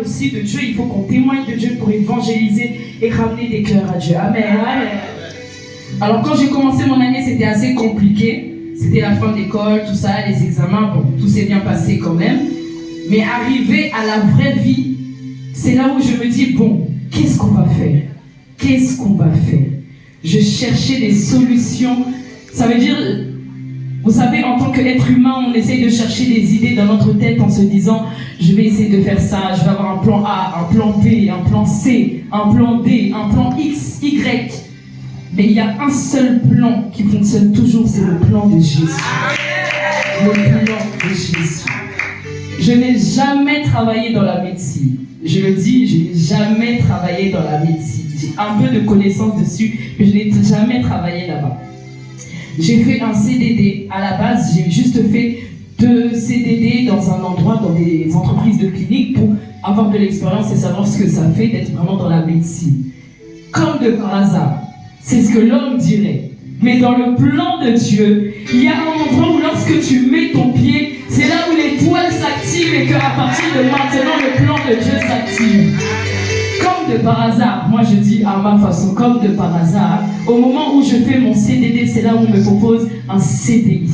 Aussi de Dieu, il faut qu'on témoigne de Dieu pour évangéliser et ramener des cœurs à Dieu. Amen. Amen. Alors quand j'ai commencé mon année, c'était assez compliqué. C'était la fin d'école, tout ça, les examens, bon, tout s'est bien passé quand même. Mais arrivé à la vraie vie, c'est là où je me dis, bon, qu'est-ce qu'on va faire? Qu'est-ce qu'on va faire? Je cherchais des solutions. Ça veut dire, vous savez, en tant qu'être humain, on essaye de chercher des idées dans notre tête en se disant, je vais essayer de faire ça, je vais avoir un plan A, un plan B, un plan C, un plan D, un plan X, Y. Mais il y a un seul plan qui fonctionne toujours, c'est le plan de Jésus. Le plan de Jésus. Je n'ai jamais travaillé dans la médecine. Je le dis, je n'ai jamais travaillé dans la médecine. J'ai un peu de connaissances dessus, mais je n'ai jamais travaillé là-bas. J'ai fait un CDD. À la base, j'ai juste fait 2 CDD dans un endroit, dans des entreprises de clinique pour avoir de l'expérience et savoir ce que ça fait d'être vraiment dans la médecine. Comme de par hasard, c'est ce que l'homme dirait. Mais dans le plan de Dieu, il y a un endroit où lorsque tu mets ton pied, c'est là où l'étoile s'active et qu'à partir de maintenant, le plan de Dieu s'active. Comme de par hasard, moi je dis à ma façon, comme de par hasard, au moment où je fais mon CDD, c'est là où on me propose un CDI.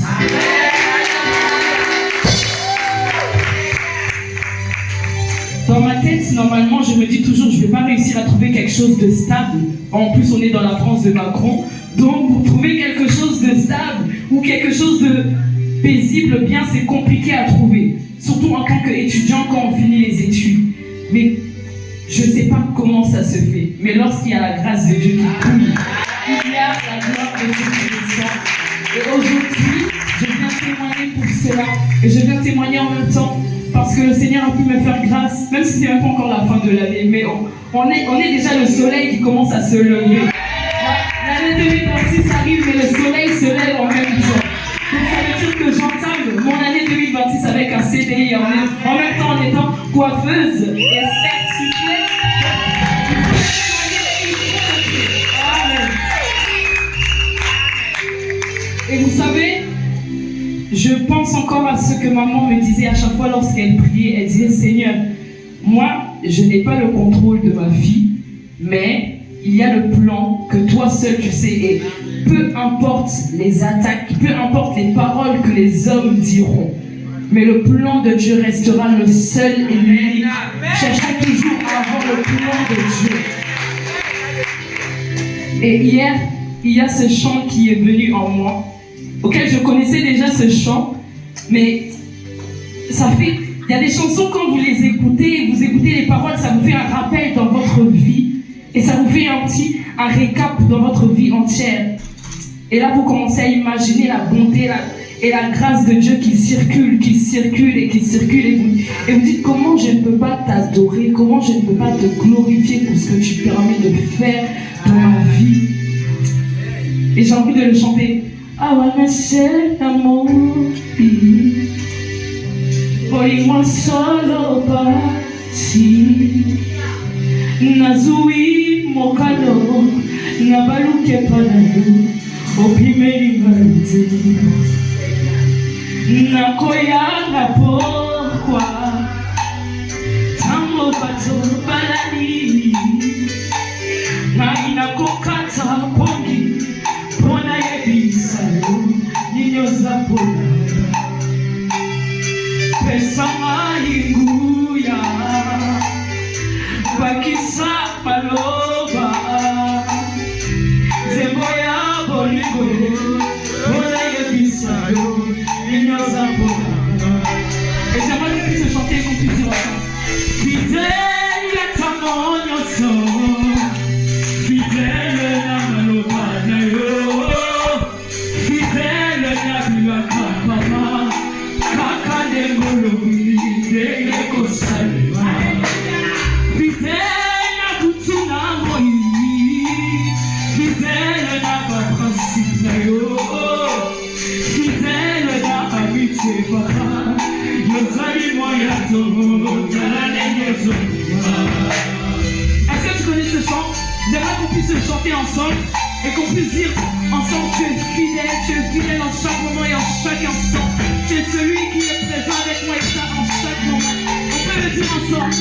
Dans ma tête, normalement, je me dis toujours, je ne vais pas réussir à trouver quelque chose de stable. En plus, on est dans la France de Macron. Donc, pour trouver quelque chose de stable ou quelque chose de paisible, bien, c'est compliqué à trouver. Surtout en tant qu'étudiant quand on finit les études. Mais je ne sais pas comment ça se fait. Mais lorsqu'il y a la grâce de Dieu qui coule, il y a la gloire de Dieu qui descend. Et aujourd'hui, je viens témoigner pour cela. Et je viens témoigner en même temps. Parce que le Seigneur a pu me faire grâce, même si ce n'est même pas encore la fin de l'année, mais on est déjà le soleil qui commence à se lever. L'année 2026 arrive, mais le soleil se lève en même temps. Donc ça veut dire que j'entame mon année 2026 avec un CDI, en même temps en étant coiffeuse et certifiée. Et vous savez, je pense encore à ce que maman me disait à chaque fois lorsqu'elle priait. Elle disait, Seigneur, moi, je n'ai pas le contrôle de ma vie, mais il y a le plan que toi seul tu sais. Et peu importe les attaques, peu importe les paroles que les hommes diront, mais le plan de Dieu restera le seul et l'unique. Cherchons toujours à avoir le plan de Dieu. Et hier, il y a ce chant qui est venu en moi, auquel je connaissais déjà ce chant, mais ça fait, il y a des chansons quand vous les écoutez, vous écoutez les paroles, ça vous fait un rappel dans votre vie, et ça vous fait un récap dans votre vie entière. Et là, vous commencez à imaginer la bonté et la grâce de Dieu qui circule, et vous dites, comment je ne peux pas t'adorer, comment je ne peux pas te glorifier pour ce que tu permets de faire dans ma vie. Et j'ai envie de le chanter. I wanna share amor Polimwa solo pasi Nazui mokano Nabaluke panayo Opimeli marite Nakoya napokwa Tango pato balani Na inakokata pongi Pona yebisayo Ninyo zapona Pesa mahinguya Bakisa paloba Zemboya boligo Pona yebisayo Ninyo zapona. Et j'aimerais qu'on puisse chanter et qu'on puisse dire ensemble. Fidèle à ta monyoso Fidèle à malopanayo Fidèle à bilakapama Kakadengolumi Dele kosalema Fidèle à tutunamoyi Fidèle à baprincipe nayo Fidèle à amitié papa Yozali moyato Talanenyezo. Est-ce que tu connais ce chant? J'aimerais qu'on puisse le chanter ensemble et qu'on puisse dire ensemble, tu es fidèle en chaque moment et en chaque instant. Tu es celui qui est présent avec moi et ça en chaque moment. On peut le dire ensemble.